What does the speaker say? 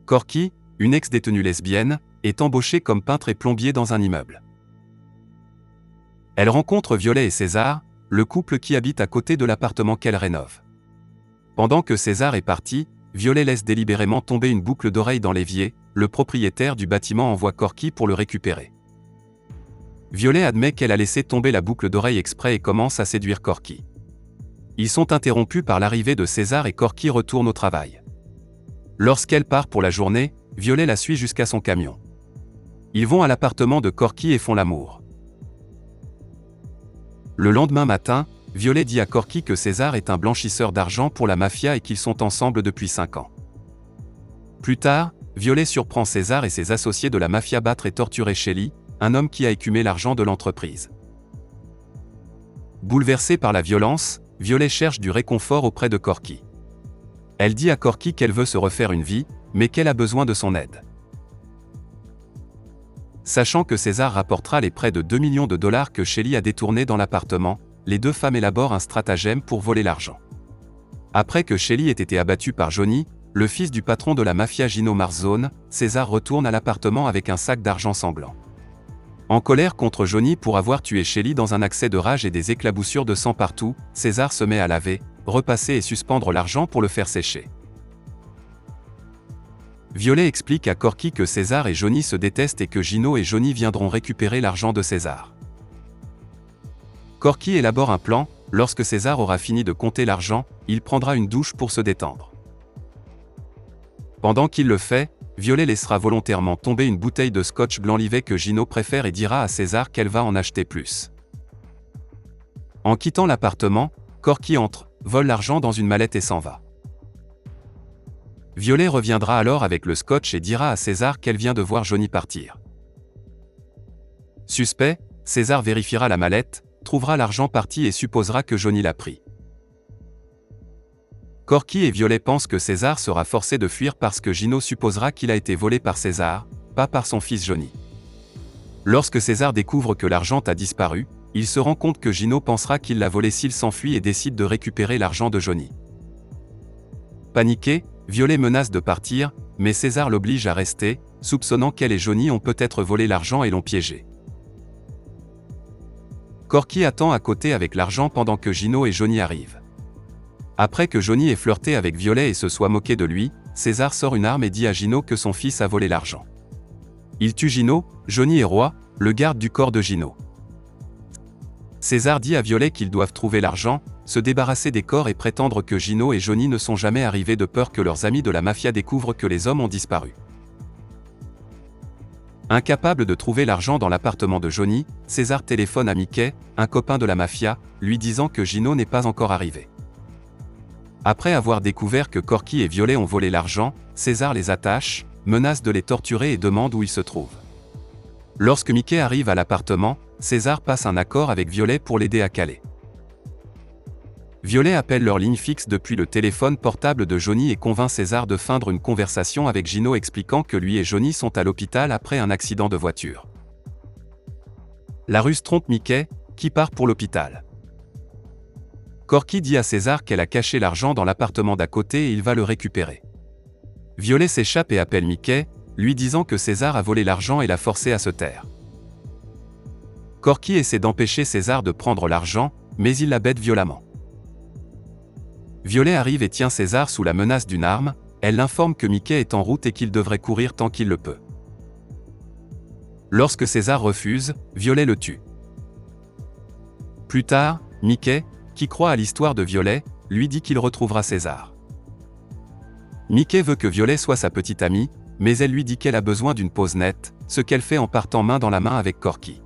Corky, une ex-détenue lesbienne, est embauchée comme peintre et plombier dans un immeuble. Elle rencontre Violet et César, le couple qui habite à côté de l'appartement qu'elle rénove. Pendant que César est parti, Violet laisse délibérément tomber une boucle d'oreille dans l'évier, le propriétaire du bâtiment envoie Corky pour le récupérer. Violet admet qu'elle a laissé tomber la boucle d'oreille exprès et commence à séduire Corky. Ils sont interrompus par l'arrivée de César et Corky retourne au travail. Lorsqu'elle part pour la journée, Violet la suit jusqu'à son camion. Ils vont à l'appartement de Corky et font l'amour. Le lendemain matin, Violet dit à Corky que César est un blanchisseur d'argent pour la mafia et qu'ils sont ensemble depuis 5 ans. Plus tard, Violet surprend César et ses associés de la mafia battre et torturer Shelly, un homme qui a écumé l'argent de l'entreprise. Bouleversée par la violence, Violet cherche du réconfort auprès de Corky. Elle dit à Corky qu'elle veut se refaire une vie, mais qu'elle a besoin de son aide. Sachant que César rapportera les près de 2 millions de dollars que Shelly a détournés dans l'appartement, les deux femmes élaborent un stratagème pour voler l'argent. Après que Shelly ait été abattue par Johnny, le fils du patron de la mafia Gino Marzone, César retourne à l'appartement avec un sac d'argent sanglant. En colère contre Johnny pour avoir tué Shelly dans un accès de rage et des éclaboussures de sang partout, César se met à laver, repasser et suspendre l'argent pour le faire sécher. Violet explique à Corky que César et Johnny se détestent et que Gino et Johnny viendront récupérer l'argent de César. Corky élabore un plan, lorsque César aura fini de compter l'argent, il prendra une douche pour se détendre. Pendant qu'il le fait, Violet laissera volontairement tomber une bouteille de scotch blanc-livet que Gino préfère et dira à César qu'elle va en acheter plus. En quittant l'appartement, Corky entre, vole l'argent dans une mallette et s'en va. Violet reviendra alors avec le scotch et dira à César qu'elle vient de voir Johnny partir. Suspect, César vérifiera la mallette, trouvera l'argent parti et supposera que Johnny l'a pris. Corky et Violet pensent que César sera forcé de fuir parce que Gino supposera qu'il a été volé par César, pas par son fils Johnny. Lorsque César découvre que l'argent a disparu, il se rend compte que Gino pensera qu'il l'a volé s'il s'enfuit et décide de récupérer l'argent de Johnny. Paniqué, Violet menace de partir, mais César l'oblige à rester, soupçonnant qu'elle et Johnny ont peut-être volé l'argent et l'ont piégé. Corky attend à côté avec l'argent pendant que Gino et Johnny arrivent. Après que Johnny ait flirté avec Violet et se soit moqué de lui, César sort une arme et dit à Gino que son fils a volé l'argent. Il tue Gino, Johnny et Roy, le garde du corps de Gino. César dit à Violet qu'ils doivent trouver l'argent, se débarrasser des corps et prétendre que Gino et Johnny ne sont jamais arrivés de peur que leurs amis de la mafia découvrent que les hommes ont disparu. Incapable de trouver l'argent dans l'appartement de Johnny, César téléphone à Mickey, un copain de la mafia, lui disant que Gino n'est pas encore arrivé. Après avoir découvert que Corky et Violet ont volé l'argent, César les attache, menace de les torturer et demande où ils se trouvent. Lorsque Mickey arrive à l'appartement, César passe un accord avec Violet pour l'aider à caler. Violet appelle leur ligne fixe depuis le téléphone portable de Johnny et convainc César de feindre une conversation avec Gino expliquant que lui et Johnny sont à l'hôpital après un accident de voiture. La ruse trompe Mickey, qui part pour l'hôpital. Corky dit à César qu'elle a caché l'argent dans l'appartement d'à côté et il va le récupérer. Violet s'échappe et appelle Mickey, lui disant que César a volé l'argent et l'a forcé à se taire. Corky essaie d'empêcher César de prendre l'argent, mais il la bête violemment. Violet arrive et tient César sous la menace d'une arme, elle l'informe que Mickey est en route et qu'il devrait courir tant qu'il le peut. Lorsque César refuse, Violet le tue. Plus tard, Mickey, qui croit à l'histoire de Violet, lui dit qu'il retrouvera César. Mickey veut que Violet soit sa petite amie, mais elle lui dit qu'elle a besoin d'une pause nette, ce qu'elle fait en partant main dans la main avec Corky.